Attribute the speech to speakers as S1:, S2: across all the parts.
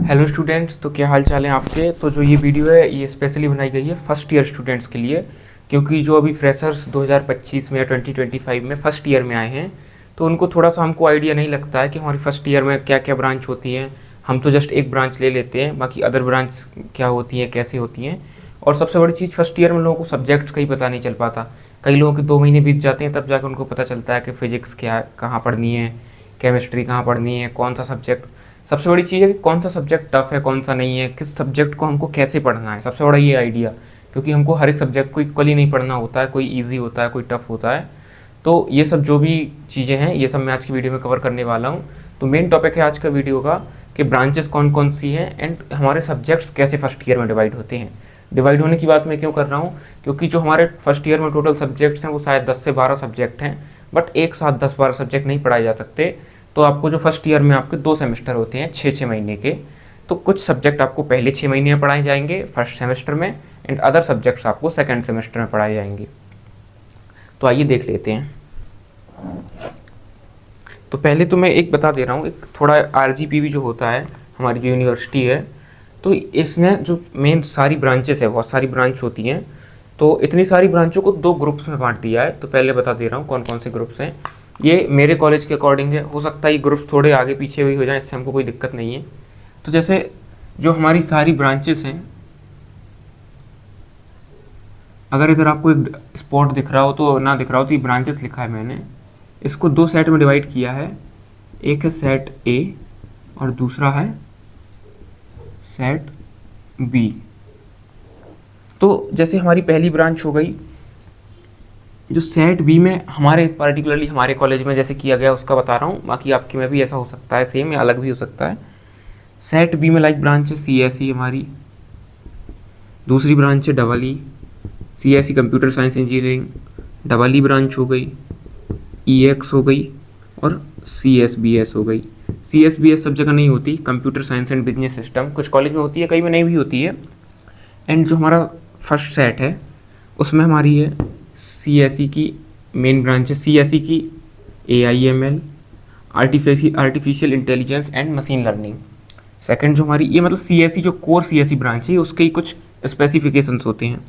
S1: Hello students, तो क्या हाल चाल है आपके। तो जो ये वीडियो है ये स्पेशली बनाई गई है फर्स्ट ईयर स्टूडेंट्स के लिए, क्योंकि जो अभी फ्रेशर्स 2025 में या 2025 में फर्स्ट ईयर में आए हैं तो उनको थोड़ा सा हमको आइडिया नहीं लगता है कि हमारी फर्स्ट ईयर में क्या क्या ब्रांच होती हैं। हम तो जस्ट एक ब्रांच ले लेते हैं, बाकी अदर ब्रांच क्या होती हैं, कैसे होती हैं। और सबसे बड़ी चीज़, फर्स्ट ईयर में लोगों को सब्जेक्ट्स का ही पता नहीं चल पाता। कई लोगों के 2 महीने बीत जाते हैं तब जाकर उनको पता चलता है कि फिजिक्स क्या कहाँ पढ़नी है, केमिस्ट्री कहाँ पढ़नी है, कौन सा सब्जेक्ट। सबसे बड़ी चीज़ है कि कौन सा सब्जेक्ट टफ है, कौन सा नहीं है, किस सब्जेक्ट को हमको कैसे पढ़ना है, सबसे बड़ा ये आइडिया। क्योंकि हमको हर एक सब्जेक्ट को इक्वली नहीं पढ़ना होता है, कोई ईजी होता है, कोई टफ होता है। तो ये सब जो भी चीज़ें हैं ये सब मैं आज की वीडियो में कवर करने वाला हूँ। तो मेन टॉपिक है आज का वीडियो का कि ब्रांचेस कौन कौन सी हैं एंड हमारे सब्जेक्ट्स कैसे फर्स्ट ईयर में डिवाइड होते हैं। डिवाइड होने की बात मैं क्यों कर रहा हूँ, क्योंकि जो हमारे फर्स्ट ईयर में टोटल सब्जेक्ट्स हैं वो शायद 10 से 12 सब्जेक्ट हैं, बट एक साथ 10-12 सब्जेक्ट नहीं पढ़ाए जा सकते। तो आपको जो फर्स्ट ईयर में आपके 2 सेमेस्टर होते हैं 6-6 महीने के, तो कुछ सब्जेक्ट आपको पहले 6 महीने में पढ़ाए जाएंगे फर्स्ट सेमेस्टर में, एंड अदर सब्जेक्ट्स आपको सेकेंड सेमेस्टर में पढ़ाए जाएंगे। तो आइए देख लेते हैं। तो पहले तो मैं एक बता दे रहा हूँ, एक थोड़ा आरजीपीवी जो होता है हमारी जो यूनिवर्सिटी है, तो इसमें जो मेन सारी ब्रांचेस है, बहुत सारी ब्रांच होती हैं। तो इतनी सारी ब्रांचों को 2 ग्रुप्स में बांट दिया है। तो पहले बता दे रहा हूँ कौन कौन से ग्रुप्स हैं। ये मेरे कॉलेज के अकॉर्डिंग है, हो सकता है ये ग्रुप्स थोड़े आगे पीछे भी हो जाए, इससे हमको कोई दिक्कत नहीं है। तो जैसे जो हमारी सारी ब्रांचेस हैं, अगर इधर आपको एक स्पॉट दिख रहा हो तो ना दिख रहा हो तो ये ब्रांचेस लिखा है मैंने, इसको 2 सेट में डिवाइड किया है। एक है सेट ए और दूसरा है सेट बी। तो जैसे हमारी पहली ब्रांच हो गई, जो सेट बी में हमारे पर्टिकुलरली हमारे कॉलेज में जैसे किया गया उसका बता रहा हूँ, बाकी आपके में भी ऐसा हो सकता है, सेम या अलग भी हो सकता है। सेट बी में लाइक ब्रांच है सी एस ई हमारी, दूसरी ब्रांच है double E, C S E computer science engineering, double E branch हो गई, ई एक्स हो गई और सी एस बी एस हो गई। सी एस बी एस सब जगह नहीं होती, computer science and business system कुछ कॉलेज में होती है, कई में नहीं भी होती है। एंड जो हमारा फर्स्ट सेट है उसमें हमारी है सी एस ई की मेन ब्रांच है, सी एस ई की A I M L, artificial intelligence and machine learning. Second जो हमारी ये मतलब सी एस ई जो core C S E branch है उसके ही कुछ स्पेसिफिकेशंस होते हैं।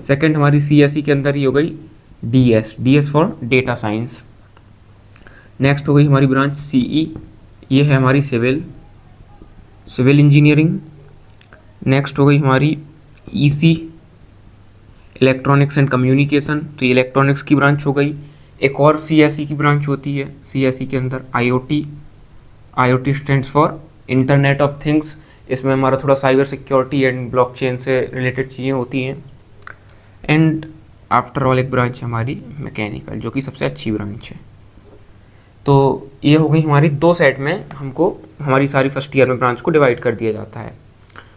S1: सेकंड हमारी सी एस ई के अंदर ही हो गई D S for data science. Next हो गई हमारी ब्रांच सी ई, ये है हमारी सिविल इंजीनियरिंग। नेक्स्ट हो गई हमारी ई सी, इलेक्ट्रॉनिक्स एंड कम्युनिकेशन, तो ये इलेक्ट्रॉनिक्स की ब्रांच हो गई। एक और सी एस ई की ब्रांच होती है, सी एस ई के अंदर I O T stands for internet of things, इसमें हमारा थोड़ा साइबर सिक्योरिटी एंड ब्लॉकचेन से रिलेटेड चीज़ें होती हैं। एंड आफ्टर ऑल एक ब्रांच हमारी मैकेनिकल, जो कि सबसे अच्छी ब्रांच है। तो ये हो गई हमारी 2 सेट में, हमको हमारी सारी फर्स्ट ईयर में ब्रांच को डिवाइड कर दिया जाता है।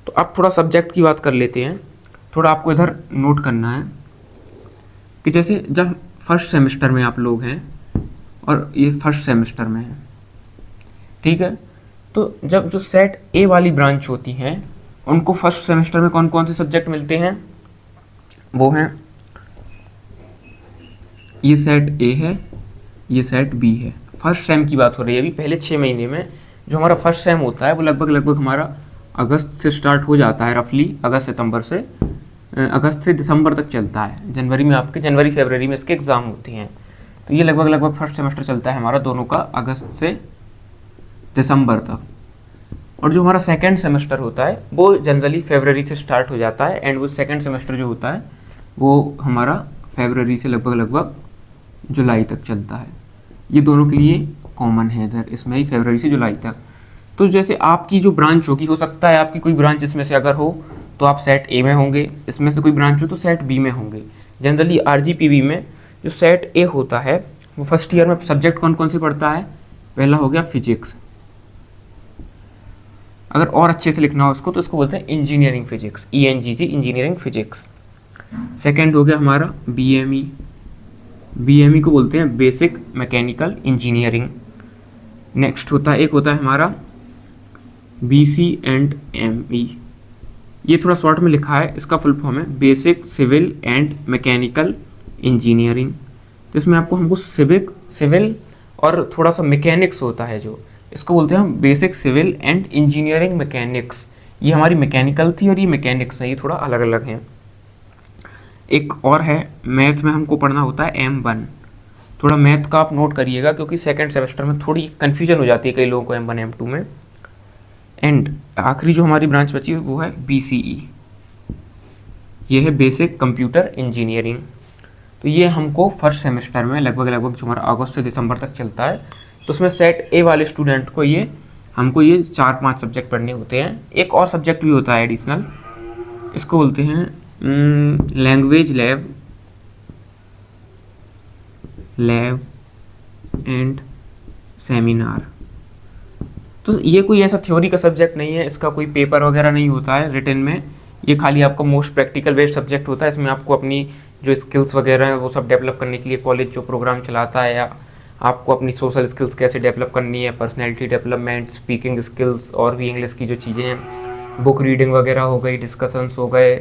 S1: तो अब थोड़ा सब्जेक्ट की बात कर लेते हैं। थोड़ा आपको इधर नोट करना है कि जैसे जब फर्स्ट सेमेस्टर में आप लोग हैं और ये फर्स्ट सेमेस्टर में है, ठीक है, तो जब जो सेट ए वाली ब्रांच होती हैं उनको फर्स्ट सेमेस्टर में कौन कौन से सब्जेक्ट मिलते हैं, वो हैं ये सेट ए है, ये सेट बी है। फर्स्ट सेम की बात हो रही है अभी, पहले 6 महीने में जो हमारा फर्स्ट सेम होता है वो लगभग हमारा अगस्त से स्टार्ट हो जाता है, रफली अगस्त से दिसंबर तक चलता है। जनवरी में आपके जनवरी फरवरी में इसके एग्ज़ाम होते हैं। तो ये लगभग फर्स्ट सेमेस्टर चलता है हमारा दोनों का, अगस्त से दिसंबर तक। और जो हमारा सेकेंड सेमेस्टर होता है वो जनवरी फरवरी से स्टार्ट हो जाता है, एंड वो सेकेंड सेमेस्टर जो होता है वो हमारा फरवरी से लगभग जुलाई तक चलता है। ये दोनों के लिए कॉमन है इधर, इसमें ही फरवरी से जुलाई तक। तो जैसे आपकी जो ब्रांच होगी, हो सकता है आपकी कोई ब्रांच इसमें से अगर हो तो आप सेट ए में होंगे, इसमें से कोई ब्रांच हो तो सेट बी में होंगे। जनरली आरजीपीवी में जो सेट ए होता है वो फर्स्ट ईयर में सब्जेक्ट कौन कौन से पढ़ता है, पहला हो गया फिजिक्स, अगर और अच्छे से लिखना हो उसको तो इसको बोलते हैं engineering physics, ENGG engineering physics. Second हो गया हमारा BME को बोलते हैं बेसिक मैकेनिकल इंजीनियरिंग। नेक्स्ट एक होता है हमारा BC एंड ME, ये थोड़ा शॉर्ट में लिखा है, इसका फुल फॉर्म है basic civil and mechanical engineering. तो इसमें हमको सिविल और थोड़ा सा मैकेनिक्स होता है, जो इसको बोलते हैं हम basic civil and engineering mechanics. ये हमारी मैकेनिकल थी और ये मैकेनिक्स है, ये थोड़ा अलग अलग हैं। एक और है मैथ में हमको पढ़ना होता है M1। थोड़ा मैथ का आप नोट करिएगा क्योंकि सेकंड सेमेस्टर में थोड़ी कन्फ्यूजन हो जाती है कई लोगों को M1 M2 में। एंड आखिरी जो हमारी ब्रांच बची वो है BCE, ये है बेसिक कंप्यूटर इंजीनियरिंग। तो ये हमको फर्स्ट सेमेस्टर में लगभग जो हमारा अगस्त से दिसंबर तक चलता है, तो उसमें सेट ए वाले स्टूडेंट को हमको ये 4-5 सब्जेक्ट पढ़ने होते हैं। एक और सब्जेक्ट भी होता है एडिशनल, इसको बोलते हैं लैंग्वेज लैब एंड सेमिनार। तो ये कोई ऐसा थ्योरी का सब्जेक्ट नहीं है, इसका कोई पेपर वगैरह नहीं होता है रिटन में, ये खाली आपका मोस्ट प्रैक्टिकल बेस्ड सब्जेक्ट होता है। इसमें आपको अपनी जो स्किल्स वगैरह हैं वो सब डेवलप करने के लिए कॉलेज जो प्रोग्राम चलाता है, या आपको अपनी सोशल स्किल्स कैसे डेवलप करनी है, पर्सनैलिटी डेवलपमेंट, स्पीकिंग स्किल्स और भी इंग्लिश की जो चीज़ें हैं, बुक रीडिंग वगैरह हो गई, डिस्कशंस हो गए,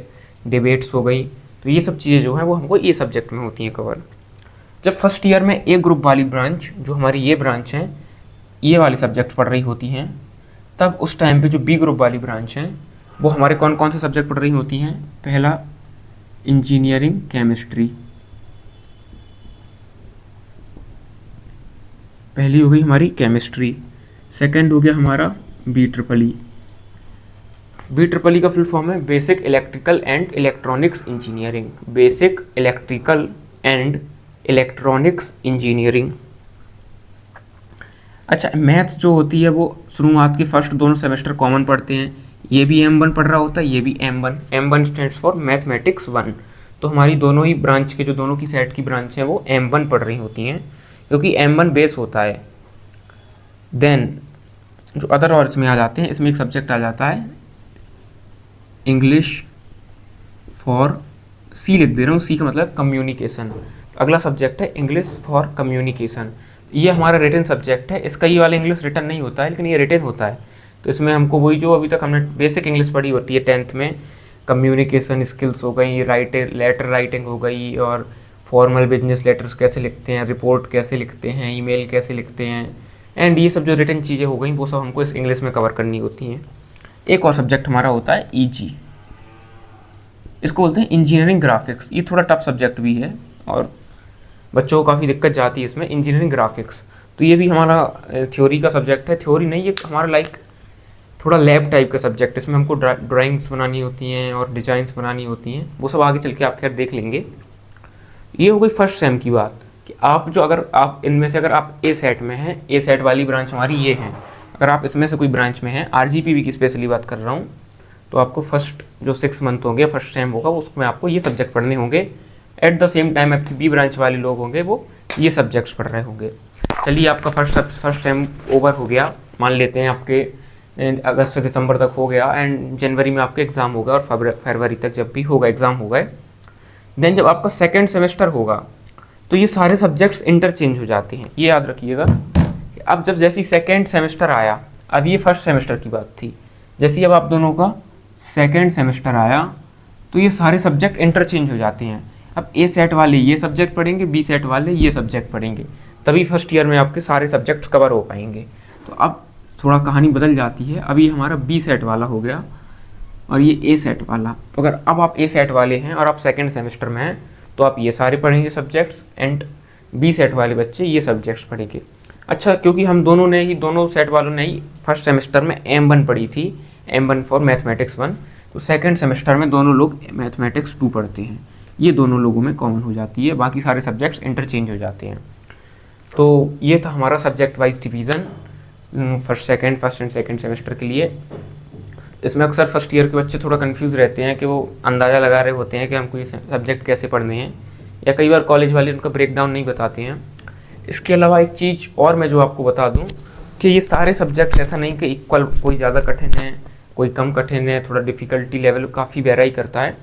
S1: डिबेट्स हो गई, तो ये सब चीज़ें जो हैं वो हमको ये सब्जेक्ट में होती हैं कवर। जब फर्स्ट ईयर में ए ग्रुप वाली ब्रांच, जो हमारी ये ब्रांच है, ये वाली सब्जेक्ट पढ़ रही होती हैं, तब उस टाइम पे जो बी ग्रुप वाली ब्रांच है वो हमारे कौन कौन से सब्जेक्ट पढ़ रही होती हैं। पहला इंजीनियरिंग केमिस्ट्री, पहली हो गई हमारी केमिस्ट्री। सेकंड हो गया हमारा BEEE। BEEE का फुल फॉर्म है basic electrical and electronics engineering, basic electrical and electronics engineering. अच्छा, मैथ्स जो होती है वो शुरुआत के फर्स्ट दोनों सेमेस्टर कॉमन पढ़ते हैं, ये भी M1 पढ़ रहा होता है, ये भी M1 स्टैंड्स फॉर मैथमेटिक्स 1। तो हमारी दोनों ही ब्रांच के जो दोनों की सेट की ब्रांच हैं वो M1 पढ़ रही होती हैं क्योंकि M1 बेस होता है। देन जो अदर और इसमें आ जाते हैं, इसमें एक सब्जेक्ट आ जाता है इंग्लिश फॉर, C लिख दे रहा हूँ, C का मतलब कम्युनिकेशन। अगला सब्जेक्ट है इंग्लिश फॉर कम्युनिकेशन, ये हमारा रिटन सब्जेक्ट है। इसका ये वाला इंग्लिश रिटन नहीं होता है लेकिन ये रिटन होता है। तो इसमें हमको वही जो अभी तक हमने बेसिक इंग्लिश पढ़ी होती है 10th में, कम्युनिकेशन स्किल्स हो गई, लेटर राइटिंग हो गई, और फॉर्मल बिजनेस लेटर्स कैसे लिखते हैं, रिपोर्ट कैसे लिखते हैं, ईमेल कैसे लिखते हैं, एंड ये सब जो रिटन चीज़ें हो गई वो सब हमको इस इंग्लिश में कवर करनी होती हैं। एक और सब्जेक्ट हमारा होता है EG, इसको बोलते हैं इंजीनियरिंग ग्राफिक्स। ये थोड़ा टफ सब्जेक्ट भी है और बच्चों को काफ़ी दिक्कत जाती है इसमें, इंजीनियरिंग ग्राफिक्स। तो ये भी हमारा थ्योरी का सब्जेक्ट है, थ्योरी नहीं, ये हमारा लाइक थोड़ा लैब टाइप का सब्जेक्ट। इसमें हमको ड्राइंग्स बनानी होती हैं और डिजाइंस बनानी होती हैं, वो सब आगे चल के आप खैर देख लेंगे। ये हो गई फर्स्ट सेम की बात कि आप जो, अगर आप इनमें से अगर आप ए सेट में हैं, ए सेट वाली ब्रांच हमारी ये है, अगर आप इसमें से कोई ब्रांच में हैं, RGPV की स्पेशली बात कर रहा हूँ, तो आपको फर्स्ट जो 6 मंथ होंगे, फर्स्ट सेम होगा, उसमें आपको ये सब्जेक्ट पढ़ने होंगे। एट द सेम टाइम आपकी बी ब्रांच वाले लोग होंगे वो ये सब्जेक्ट्स पढ़ रहे होंगे। चलिए, आपका फर्स्ट सेम ओवर हो गया, मान लेते हैं आपके अगस्त से दिसंबर तक हो गया, एंड जनवरी में आपके एग्ज़ाम होगा और फरवरी तक जब भी होगा एग्ज़ाम हो गए। देन जब आपका सेकेंड सेमेस्टर होगा तो ये सारे सब्जेक्ट्स इंटरचेंज हो जाते हैं। ये याद रखिएगा कि अब जब जैसी सेकेंड सेमेस्टर आया, अब ये फर्स्ट सेमेस्टर की बात थी, जैसे अब आप दोनों का सेकेंड सेमेस्टर आया तो ये सारे सब्जेक्ट इंटरचेंज हो जाते हैं। अब ए सेट वाले ये सब्जेक्ट पढ़ेंगे, बी सेट वाले ये सब्जेक्ट पढ़ेंगे, तभी फर्स्ट ईयर में आपके सारे सब्जेक्ट्स कवर हो पाएंगे। तो अब थोड़ा कहानी बदल जाती है, अभी हमारा बी सेट वाला हो गया और ये ए सेट वाला। तो अगर अब आप ए सेट वाले हैं और आप सेकेंड सेमेस्टर में हैं तो आप ये सारे पढ़ेंगे सब्जेक्ट्स, एंड बी सेट वाले बच्चे ये सब्जेक्ट्स पढ़ेंगे। अच्छा, क्योंकि हम दोनों सेट वालों ने ही फर्स्ट सेमेस्टर में M1 पढ़ी थी, M1 फॉर मैथमेटिक्स 1, तो सेकेंड सेमेस्टर में दोनों लोग मैथमेटिक्स 2 पढ़ते हैं। ये दोनों लोगों में कॉमन हो जाती है, बाकी सारे सब्जेक्ट्स इंटरचेंज हो जाते हैं। तो ये था हमारा subject wise division first and second semester के लिए। इसमें अक्सर फर्स्ट ईयर के बच्चे थोड़ा कंफ्यूज रहते हैं कि वो अंदाज़ा लगा रहे होते हैं कि हमको ये सब्जेक्ट कैसे पढ़ने हैं, या कई बार कॉलेज वाले उनका ब्रेकडाउन नहीं बताते हैं। इसके अलावा एक चीज़ और मैं जो आपको बता दूं कि ये सारे सब्जेक्ट ऐसा नहीं कि इक्वल, कोई ज़्यादा कठिन है कोई कम कठिन है, थोड़ा डिफ़िकल्टी लेवल काफ़ी वेराई करता है।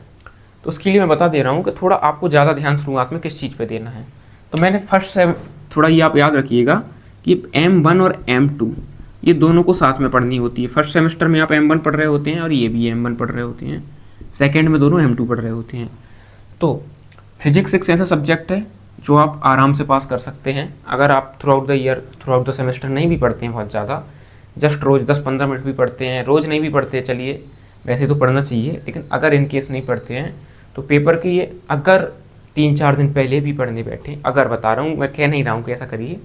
S1: तो उसके लिए मैं बता दे रहा हूँ कि थोड़ा आपको ज़्यादा ध्यान शुरुआत में किस चीज़ पर देना है। तो मैंने फर्स्ट से थोड़ा ये आप याद रखिएगा कि M1 और M2 ये दोनों को साथ में पढ़नी होती है। फर्स्ट सेमेस्टर में आप M1 पढ़ रहे होते हैं और ये भी M1 पढ़ रहे होते हैं, सेकेंड में दोनों M2 पढ़ रहे होते हैं। तो फिजिक्स एक ऐसा सब्जेक्ट है जो आप आराम से पास कर सकते हैं अगर आप थ्रू आउट द सेमेस्टर नहीं भी पढ़ते हैं बहुत ज़्यादा, जस्ट रोज़ 10-15 मिनट भी पढ़ते हैं, रोज़ नहीं भी पढ़ते चलिए, वैसे तो पढ़ना चाहिए, लेकिन अगर इन केस नहीं पढ़ते हैं तो पेपर के ये अगर 3-4 दिन पहले भी पढ़ने बैठे, अगर बता रहा हूँ, मैं कह नहीं रहा हूँ कि ऐसा करिए,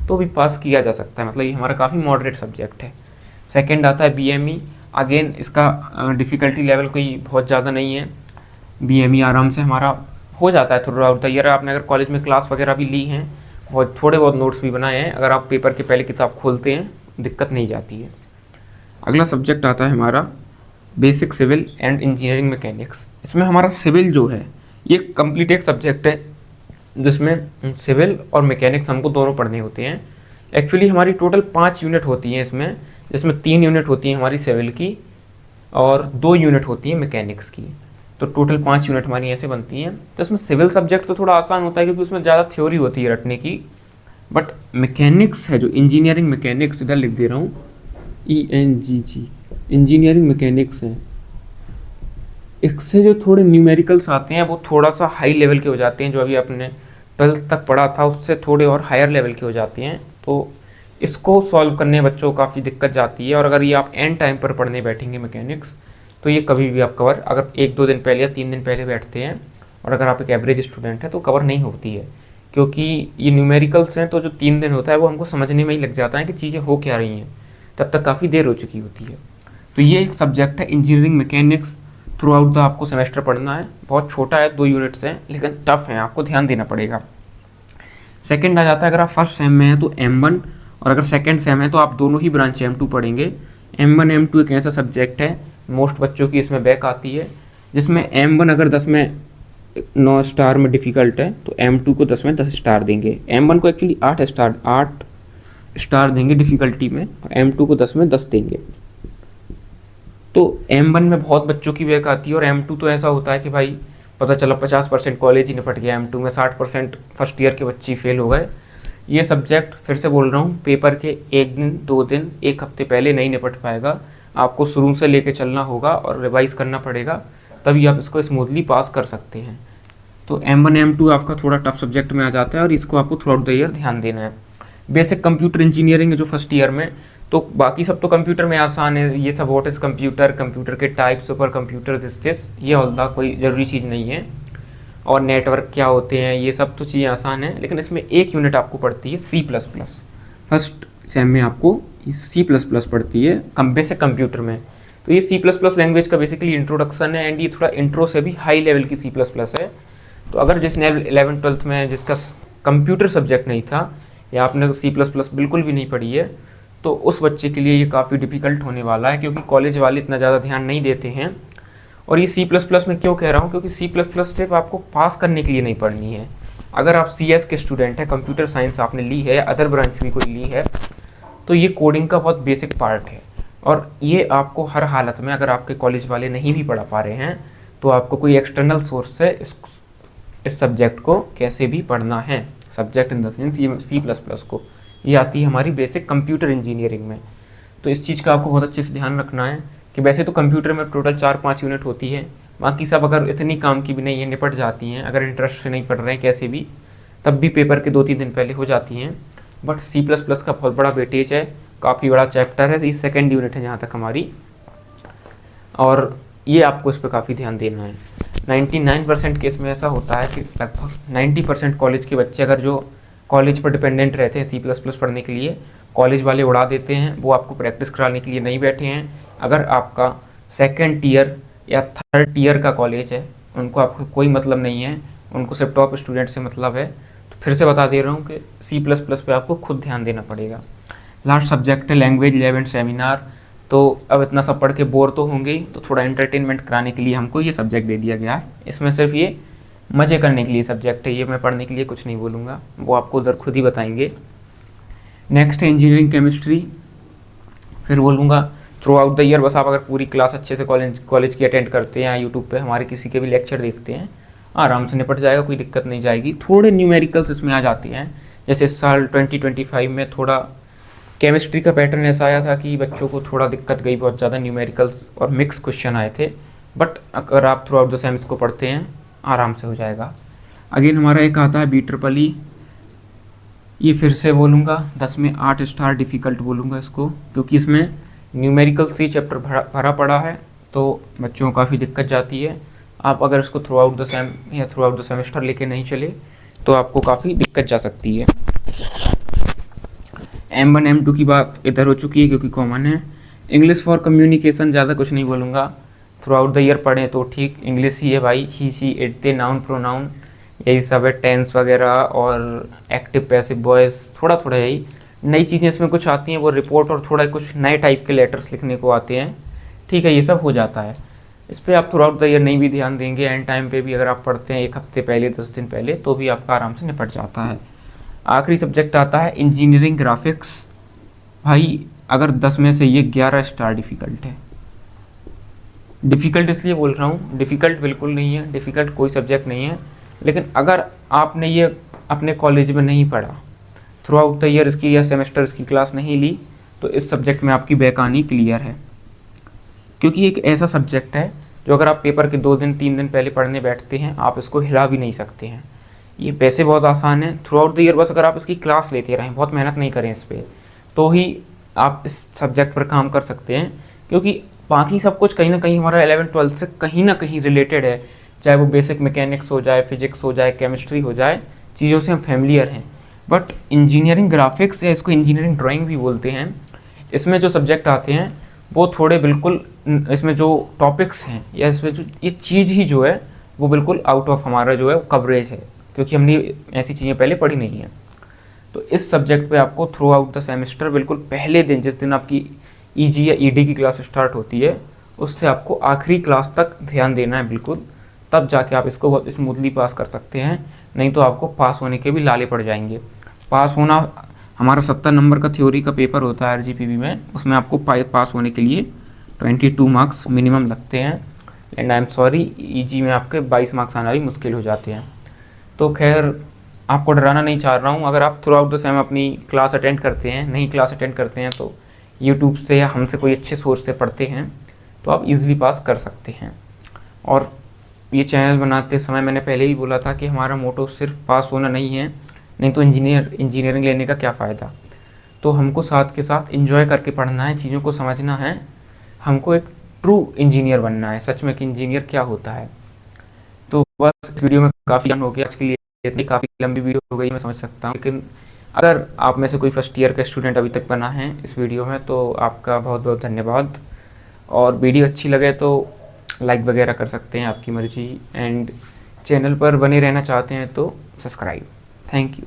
S1: तो भी पास किया जा सकता है। मतलब ये हमारा काफ़ी मॉडरेट सब्जेक्ट है। सेकेंड आता है BME। अगेन इसका डिफ़िकल्टी लेवल कोई बहुत ज़्यादा नहीं है। BME आराम से हमारा हो जाता है थ्रू आउट द ईयर। आपने अगर कॉलेज में क्लास वगैरह भी ली हैं और थोड़े बहुत नोट्स भी बनाए हैं, अगर आप पेपर के पहले किताब खोलते हैं दिक्कत नहीं जाती है। अगला सब्जेक्ट आता है हमारा basic civil and engineering mechanics. इसमें हमारा सिविल जो है ये कंप्लीट एक सब्जेक्ट है जिसमें सिविल और मैकेनिक्स हमको दोनों पढ़ने होते हैं। एक्चुअली हमारी टोटल 5 यूनिट होती हैं इसमें, जिसमें 3 यूनिट होती हैं हमारी सिविल की और 2 यूनिट होती हैं मैकेनिक्स की। तो टोटल 5 यूनिट हमारी ऐसे बनती हैं। तो इसमें सिविल सब्जेक्ट तो थोड़ा आसान होता है क्योंकि उसमें ज़्यादा थ्योरी होती है रटने की, बट मैकेनिक्स है जो इंजीनियरिंग मैकेनिक्स, इधर लिख दे रहा हूँ ENGG, इंजीनियरिंग मैकेनिक्स है, इससे जो थोड़े न्यूमेरिकल्स आते हैं वो थोड़ा सा हाई लेवल के हो जाते हैं। जो अभी आपने 12th तक पढ़ा था उससे थोड़े और हायर लेवल के हो जाते हैं। तो इसको सॉल्व करने बच्चों को काफ़ी दिक्कत जाती है। और अगर ये आप एंड टाइम पर पढ़ने बैठेंगे मैकेनिक्स, तो ये कभी भी आप कवर, अगर 1-2 दिन पहले या 3 दिन पहले बैठते हैं और अगर आप एक एवरेज स्टूडेंट हैं तो कवर नहीं होती है, क्योंकि ये न्यूमेरिकल्स हैं। तो जो 3 दिन होता है वो हमको समझने में ही लग जाता है कि चीज़ें हो क्या रही हैं, तब तक काफ़ी देर हो चुकी होती है। तो ये एक सब्जेक्ट है engineering mechanics. Through out the आपको सेमेस्टर पढ़ना है। बहुत छोटा है, 2 यूनिट्स हैं, लेकिन टफ है, आपको ध्यान देना पड़ेगा। सेकंड आ जाता है, अगर आप फर्स्ट सेम में हैं तो M1, और अगर सेकंड सेम है तो आप दोनों ही ब्रांच M2 पढ़ेंगे। M1 M2 एक ऐसा सब्जेक्ट है, मोस्ट बच्चों की इसमें बैक आती है, जिसमें M1 अगर 10 में 9 स्टार में डिफ़िकल्ट है तो M2 को 10 में 10 स्टार देंगे। M1 को एक्चुअली 8 स्टार देंगे डिफ़िकल्टी में, और M2 को 10 में 10 देंगे। तो M1 में बहुत बच्चों की बैक आती है, और M2 तो ऐसा होता है कि भाई पता चला 50% कॉलेज ही निपट गया, M2 में 60% फर्स्ट ईयर के बच्चे फेल हो गए। ये सब्जेक्ट फिर से बोल रहा हूँ, पेपर के 1 दिन 2 दिन 1 हफ्ते पहले नहीं निपट पाएगा। आपको शुरू से लेके चलना होगा और रिवाइज़ करना पड़ेगा, तभी आप इसको स्मूथली पास कर सकते हैं। तो M1 M2 आपका थोड़ा टफ सब्जेक्ट में आ जाता है और इसको आपको थ्रू आउट द ईयर ध्यान देना है। बेसिक कंप्यूटर इंजीनियरिंग है जो फर्स्ट ईयर में, तो बाकी सब तो कंप्यूटर में आसान है। ये सब व्हाट इज़ कंप्यूटर, कंप्यूटर के टाइप्स, सुपर कंप्यूटर, दिस ये ऑल कोई ज़रूरी चीज़ नहीं है। और नेटवर्क क्या होते हैं, ये सब तो चीज़ें आसान है। लेकिन इसमें एक यूनिट आपको पड़ती है C++। फर्स्ट सेम में आपको C++ पड़ती है बेसिक कंप्यूटर में। तो ये C++ लैंग्वेज का बेसिकली इंट्रोडक्शन है, एंड ये थोड़ा इंट्रो से भी हाई लेवल की C++ है। तो अगर जिसने 11th-12th में जिसका कंप्यूटर सब्जेक्ट नहीं था, या आपने C++ बिल्कुल भी नहीं पढ़ी है, तो उस बच्चे के लिए ये काफ़ी डिफ़िकल्ट होने वाला है, क्योंकि कॉलेज वाले इतना ज़्यादा ध्यान नहीं देते हैं। और ये C++ में क्यों कह रहा हूँ, क्योंकि C++ सिर्फ आपको पास करने के लिए नहीं पढ़नी है। अगर आप CS के स्टूडेंट हैं, कंप्यूटर साइंस आपने ली है, अदर ब्रांच भी कोई ली है, तो ये कोडिंग का बहुत बेसिक पार्ट है। और ये आपको हर हालत में, अगर आपके कॉलेज वाले नहीं भी पढ़ा पा रहे हैं, तो आपको कोई एक्सटर्नल सोर्स से इस सब्जेक्ट को कैसे भी पढ़ना है। सब्जेक्ट इन द सेंस ये C++ को, ये आती है हमारी बेसिक कंप्यूटर इंजीनियरिंग में। तो इस चीज़ का आपको बहुत अच्छे से ध्यान रखना है कि वैसे तो कंप्यूटर में टोटल 4-5 यूनिट होती है, बाकी सब अगर इतनी काम की भी नहीं है, निपट जाती हैं। अगर इंटरेस्ट से नहीं पढ़ रहे हैं कैसे भी, तब भी पेपर के 2-3 दिन पहले हो जाती हैं। बट C++ का बहुत बड़ा वेटेज है, काफ़ी बड़ा चैप्टर है। ये सेकेंड यूनिट है जहाँ तक हमारी, और ये आपको इस पर काफ़ी ध्यान देना है। 99% केस में ऐसा होता है कि लगभग 90% कॉलेज के बच्चे, अगर जो कॉलेज पर डिपेंडेंट रहते हैं C++ पढ़ने के लिए, कॉलेज वाले उड़ा देते हैं, वो आपको प्रैक्टिस कराने के लिए नहीं बैठे हैं। अगर आपका सेकंड ईयर या थर्ड ईयर का कॉलेज है, उनको आपको कोई मतलब नहीं है, उनको सिर्फ टॉप स्टूडेंट से मतलब है। तो फिर से बता दे रहा हूँ कि C++ पे आपको खुद ध्यान देना पड़ेगा। लास्ट सब्जेक्ट है लैंग्वेज लैब एंड सेमिनार। तो अब इतना सब पढ़ के बोर तो होंगे ही, तो थोड़ा एंटरटेनमेंट कराने के लिए हमको ये सब्जेक्ट दे दिया गया है। इसमें सिर्फ ये मज़े करने के लिए सब्जेक्ट है, ये मैं पढ़ने के लिए कुछ नहीं बोलूँगा, वो आपको उधर खुद ही बताएंगे। नेक्स्ट है इंजीनियरिंग केमिस्ट्री। फिर बोलूँगा थ्रू आउट द ईयर, बस आप अगर पूरी क्लास अच्छे से कॉलेज की अटेंड करते हैं, या यूट्यूब पे हमारे किसी के भी लेक्चर देखते हैं, आराम से निपट जाएगा, कोई दिक्कत नहीं जाएगी। थोड़े न्यूमेरिकल्स इसमें आ जाते हैं, जैसे इस साल 2025 में थोड़ा केमिस्ट्री का पैटर्न ऐसा आया था कि बच्चों को थोड़ा दिक्कत गई, बहुत ज़्यादा न्यूमेरिकल्स और मिक्स क्वेश्चन आए थे। बट अगर आप थ्रू आउट द सेम इसको पढ़ते हैं, आराम से हो जाएगा। अगेन हमारा एक आता है BEEE ये फिर से बोलूँगा 10 में 8 स्टार डिफ़िकल्ट बोलूँगा इसको, क्योंकि इसमें न्यूमेरिकल सी चैप्टर भरा पड़ा है, तो बच्चों को काफ़ी दिक्कत जाती है। आप अगर इसको थ्रू आउट द सेम या थ्रू आउट द सेमेस्टर लेके नहीं चले तो आपको काफ़ी दिक्कत जा सकती है। M1 M2 की बात इधर हो चुकी है क्योंकि कॉमन है। इंग्लिश फॉर कम्युनिकेशन ज़्यादा कुछ नहीं बोलूँगा, थ्रू आउट द ईयर पढ़ें तो ठीक, इंग्लिश ही है भाई, he she it they noun pronoun यही सब है, टेंस वगैरह और एक्टिव पैसिव वॉइस, थोड़ा थोड़ा यही। नई चीज़ें इसमें कुछ आती हैं, वो रिपोर्ट और थोड़ा कुछ नए टाइप के लेटर्स लिखने को आते हैं, ठीक है, ये सब हो जाता है। इस पर आप थ्रू आउट द ईयर नहीं भी ध्यान देंगे, एंड टाइम पे भी अगर आप पढ़ते हैं 1 हफ्ते पहले 10 दिन पहले, तो भी आपका आराम से निपट जाता है। आखिरी सब्जेक्ट आता है इंजीनियरिंग ग्राफिक्स। भाई अगर 10 में से ये 11 स्टार डिफ़िकल्ट है। डिफ़िकल्ट इसलिए बोल रहा हूँ, डिफ़िकल्ट बिल्कुल नहीं है, डिफ़िकल्ट कोई सब्जेक्ट नहीं है, लेकिन अगर आपने ये अपने कॉलेज में नहीं पढ़ा, थ्रू आउट द ईयर इसकी या सेमेस्टर इसकी क्लास नहीं ली, तो इस सब्जेक्ट में आपकी बेकानी क्लियर है। क्योंकि एक ऐसा सब्जेक्ट है जो अगर आप पेपर के 2 दिन 3 दिन पहले पढ़ने बैठते हैं, आप इसको हिला भी नहीं सकते हैं। ये वैसे बहुत आसान है, थ्रू आउट द ईयर बस अगर आप इसकी क्लास लेते रहें, बहुत मेहनत नहीं करें इस पर, तो ही आप इस सब्जेक्ट पर काम कर सकते हैं। क्योंकि बाकी सब कुछ कहीं ना कहीं हमारा 11th-12th से कहीं ना कहीं रिलेटेड है, चाहे वो बेसिक मैकेनिक्स हो जाए, फिजिक्स हो जाए, केमिस्ट्री हो जाए, चीज़ों से हम फैमिलियर हैं। बट इंजीनियरिंग ग्राफिक्स या इसको इंजीनियरिंग ड्राइंग भी बोलते हैं, इसमें जो सब्जेक्ट आते हैं वो थोड़े बिल्कुल, इसमें जो टॉपिक्स हैं या इसमें जो ये चीज़ ही जो है वो बिल्कुल आउट ऑफ हमारा जो है कवरेज है, क्योंकि हमने ऐसी चीज़ें पहले पढ़ी नहीं हैं। तो इस सब्जेक्ट पे आपको थ्रू आउट द सेमेस्टर बिल्कुल पहले दिन, जिस दिन आपकी ईजी या ईडी की क्लास स्टार्ट होती है, उससे आपको आखिरी क्लास तक ध्यान देना है बिल्कुल, तब जाके आप इसको बहुत स्मूथली पास कर सकते हैं। नहीं तो आपको पास होने के भी लाले पड़ जाएंगे। पास होना, हमारा 70 नंबर का थ्योरी का पेपर होता है आरजीपीवी में, उसमें आपको पास होने के लिए 22 मार्क्स मिनिमम लगते हैं, and I am sorry easy में आपके 22 मार्क्स आना भी मुश्किल हो जाते हैं। तो खैर, आपको डराना नहीं चाह रहा हूँ। अगर आप थ्रू आउट द सेम अपनी क्लास अटेंड करते हैं, नहीं क्लास अटेंड करते हैं, तो यूट्यूब से या हमसे कोई अच्छे सोर्स से पढ़ते हैं, तो आप इजीली पास कर सकते हैं। और ये चैनल बनाते समय मैंने पहले ही बोला था कि हमारा मोटो सिर्फ पास होना नहीं है, नहीं तो इंजीनियरिंग लेने का क्या फ़ायदा। तो हमको साथ के साथ इंजॉय करके पढ़ना है, चीज़ों को समझना है, हमको एक ट्रू इंजीनियर बनना है, सच में कि इंजीनियर क्या होता है। तो बस इस वीडियो में काफ़ी ज्ञान हो गया आज के लिए, इतनी काफ़ी लंबी वीडियो हो गई मैं समझ सकता हूँ, लेकिन अगर आप में से कोई फर्स्ट ईयर का स्टूडेंट अभी तक बना है इस वीडियो में, तो आपका बहुत बहुत धन्यवाद। और वीडियो अच्छी लगे तो लाइक वगैरह कर सकते हैं, आपकी मर्जी, एंड चैनल पर बने रहना चाहते हैं तो सब्सक्राइब। Thank you.